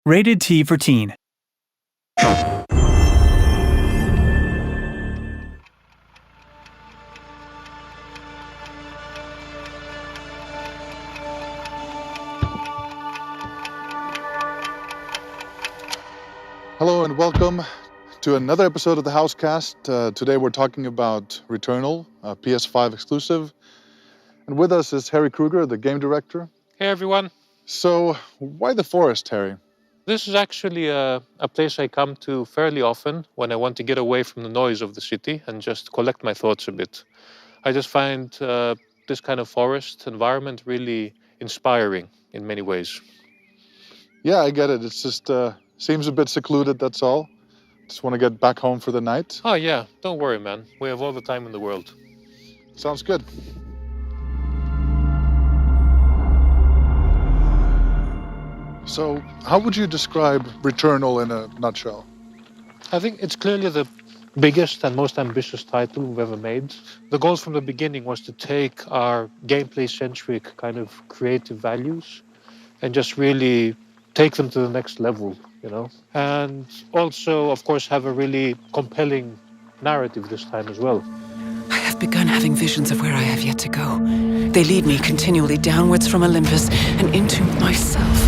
Rated T for Teen. Hello and welcome to another episode of the Housecast. Today we're talking about Returnal, a PS5 exclusive. And with us is Harry Kruger, the game director. Hey everyone. So, why the forest, Harry? This is actually a place I come to fairly often when I want to get away from the noise of the city and just collect my thoughts a bit. I just find this kind of forest environment really inspiring in many ways. Yeah, I get it. It's just seems a bit secluded, that's all. Just want to get back home for the night. Oh yeah, don't worry man. We have all the time in the world. Sounds good. So, how would you describe Returnal in a nutshell? I think it's clearly the biggest and most ambitious title we've ever made. The goal from the beginning was to take our gameplay-centric kind of creative values and just really take them to the next level, you know? And also, of course, have a really compelling narrative this time as well. I have begun having visions of where I have yet to go. They lead me continually downwards from Olympus and into myself.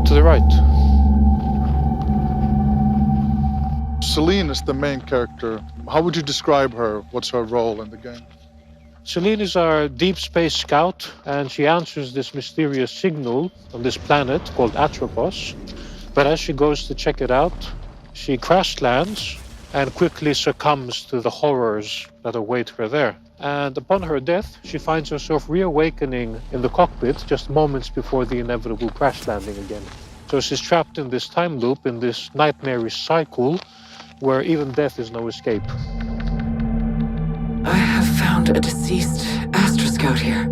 To the right. Celine is the main character. How would you describe her? What's her role in the game? Celine is our deep space scout, and she answers this mysterious signal on this planet called Atropos. But as she goes to check it out, she crash lands and quickly succumbs to the horrors that await her there. And upon her death, she finds herself reawakening in the cockpit just moments before the inevitable crash landing again. So she's trapped in this time loop, in this nightmarish cycle, where even death is no escape. I have found a deceased Astra Scout here.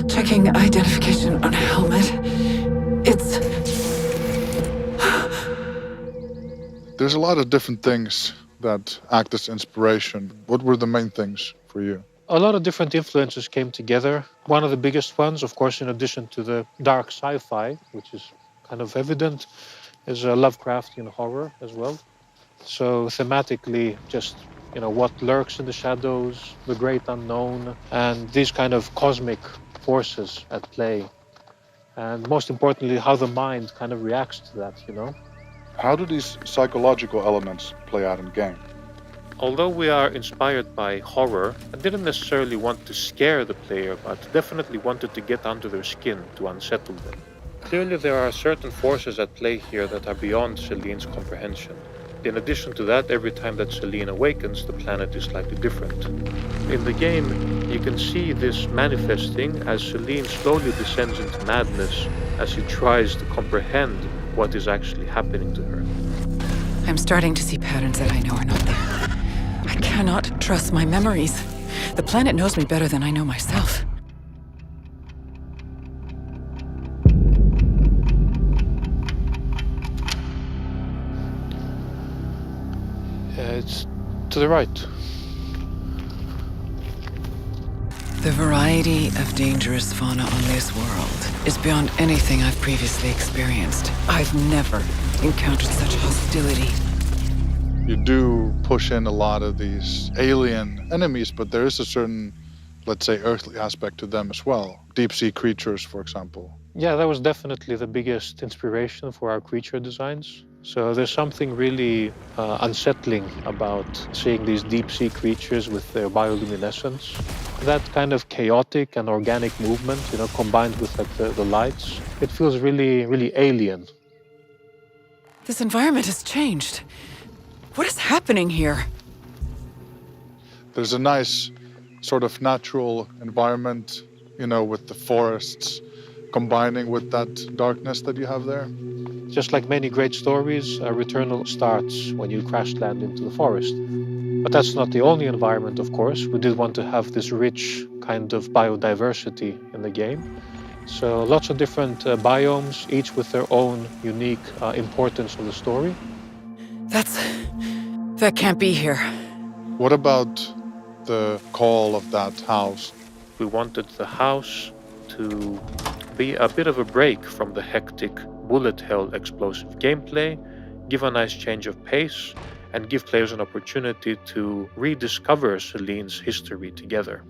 Checking identification on helmet. It's... There's a lot of different things that act as inspiration. What were the main things for you? A lot of different influences came together. One of the biggest ones, of course, in addition to the dark sci-fi, which is kind of evident, is Lovecraftian horror as well. So thematically, just, you know, what lurks in the shadows, the great unknown, and these kind of cosmic forces at play. And most importantly, how the mind kind of reacts to that, you know? How do these psychological elements play out in game? Although we are inspired by horror, I didn't necessarily want to scare the player, but definitely wanted to get under their skin to unsettle them. Clearly there are certain forces at play here that are beyond Celine's comprehension. In addition to that, every time that Celine awakens, the planet is slightly different. In the game, you can see this manifesting as Celine slowly descends into madness as she tries to comprehend what is actually happening to her. I'm starting to see patterns that I know are not there. I cannot trust my memories. The planet knows me better than I know myself. It's to the right. The variety of dangerous fauna on this world is beyond anything I've previously experienced. I've never encountered such hostility. You do push in a lot of these alien enemies, but there is a certain, let's say, earthly aspect to them as well. Deep sea creatures, for example. Yeah, that was definitely the biggest inspiration for our creature designs. So there's something really unsettling about seeing these deep sea creatures with their bioluminescence. That kind of chaotic and organic movement, you know, combined with like the lights, it feels really, really alien. This environment has changed. What is happening here? There's a nice sort of natural environment, you know, with the forests combining with that darkness that you have there. Just like many great stories, Returnal starts when you crash land into the forest. But that's not the only environment, of course. We did want to have this rich kind of biodiversity in the game. So lots of different biomes, each with their own unique importance of the story. That can't be here. What about the call of that house? We wanted the house to be a bit of a break from the hectic bullet hell explosive gameplay, give a nice change of pace, and give players an opportunity to rediscover Celine's history together.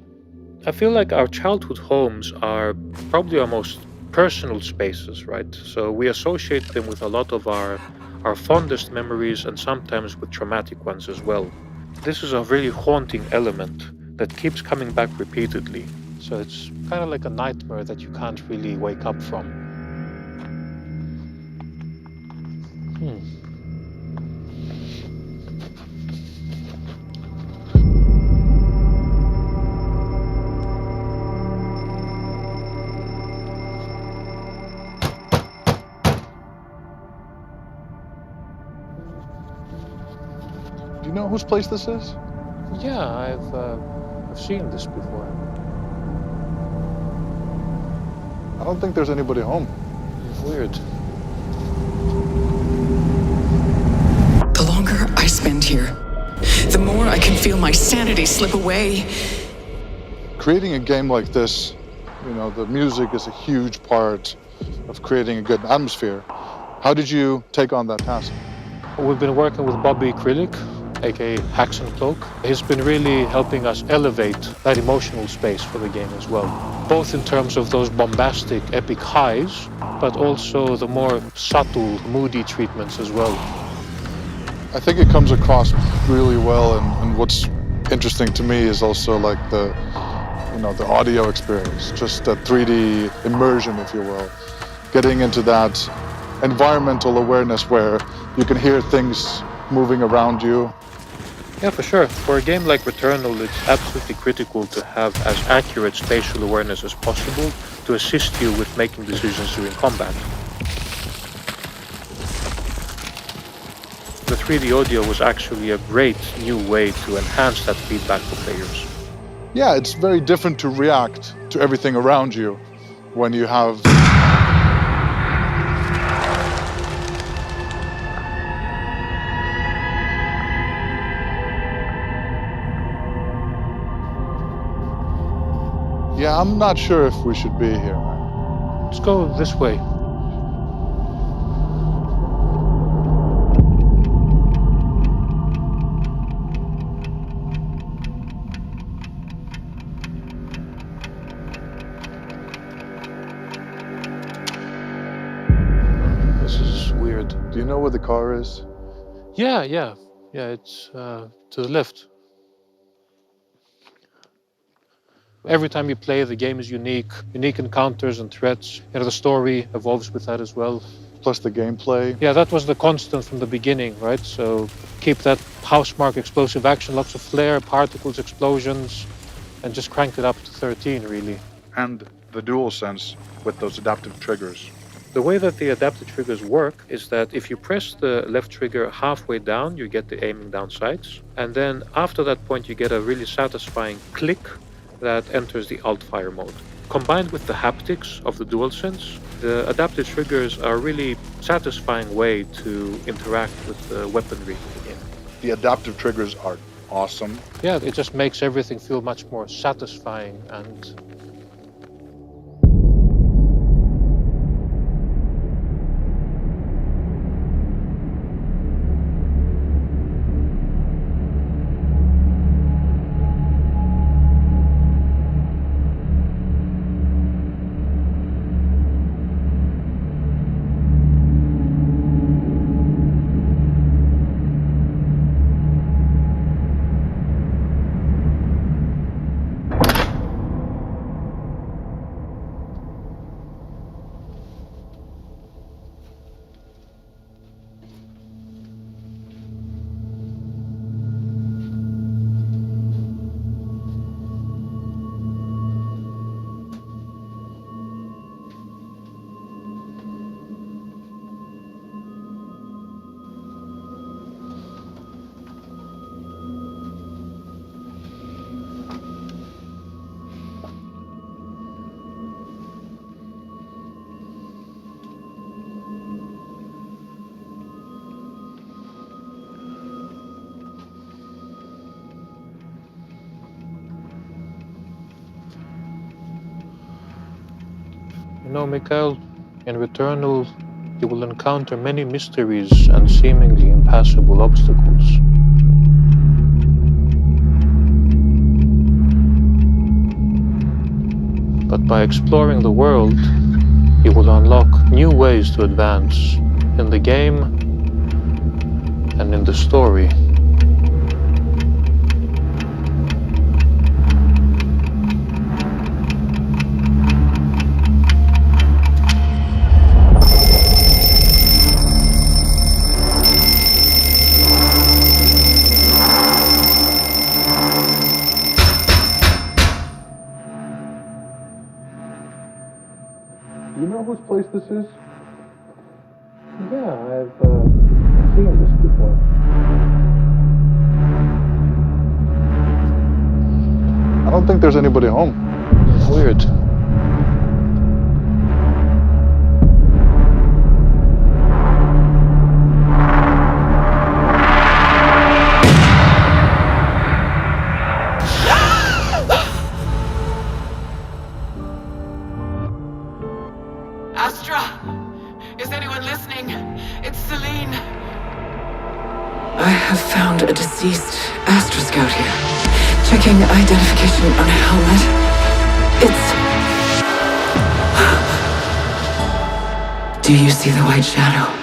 I feel like our childhood homes are probably our most personal spaces, right? So we associate them with a lot of our fondest memories and sometimes with traumatic ones as well. This is a really haunting element that keeps coming back repeatedly. So it's kind of like a nightmare that you can't really wake up from. Do you know whose place this is? Yeah, I've seen this before. I don't think there's anybody home. Weird. The longer I spend here, the more I can feel my sanity slip away. Creating a game like this, you know, the music is a huge part of creating a good atmosphere. How did you take on that task? We've been working with Bobby Acrylic, aka Hacks and Cloak. He's been really helping us elevate that emotional space for the game as well, both in terms of those bombastic, epic highs, but also the more subtle, moody treatments as well. I think it comes across really well, and what's interesting to me is also like the audio experience, just that 3D immersion, if you will, getting into that environmental awareness where you can hear things moving around you. Yeah, for sure. For a game like Returnal, it's absolutely critical to have as accurate spatial awareness as possible to assist you with making decisions during combat. The 3D audio was actually a great new way to enhance that feedback for players. Yeah, it's very different to react to everything around you when you have Yeah, I'm not sure if we should be here. Let's go this way. This is weird. Do you know where the car is? Yeah, it's to the left. Every time you play, the game is unique encounters and threats. You know, the story evolves with that as well. Plus the gameplay. Yeah, that was the constant from the beginning, right? So keep that housemark explosive action, lots of flare, particles, explosions, and just crank it up to 13, really. And the dual sense with those adaptive triggers. The way that the adaptive triggers work is that if you press the left trigger halfway down, you get the aiming down sights. And then after that point, you get a really satisfying click that enters the alt fire mode. Combined with the haptics of the DualSense, the adaptive triggers are a really satisfying way to interact with the weaponry in the game. The adaptive triggers are awesome. Yeah, it just makes everything feel much more satisfying and You know, Mikhail, in Returnal, you will encounter many mysteries and seemingly impassable obstacles. But by exploring the world, you will unlock new ways to advance in the game and in the story. Do you know whose place this is? Yeah, I've seen this before. I don't think there's anybody home. Weird. Astra! Is anyone listening? It's Celine. I have found a deceased Astra Scout here. Checking identification on a helmet. Do you see the white shadow?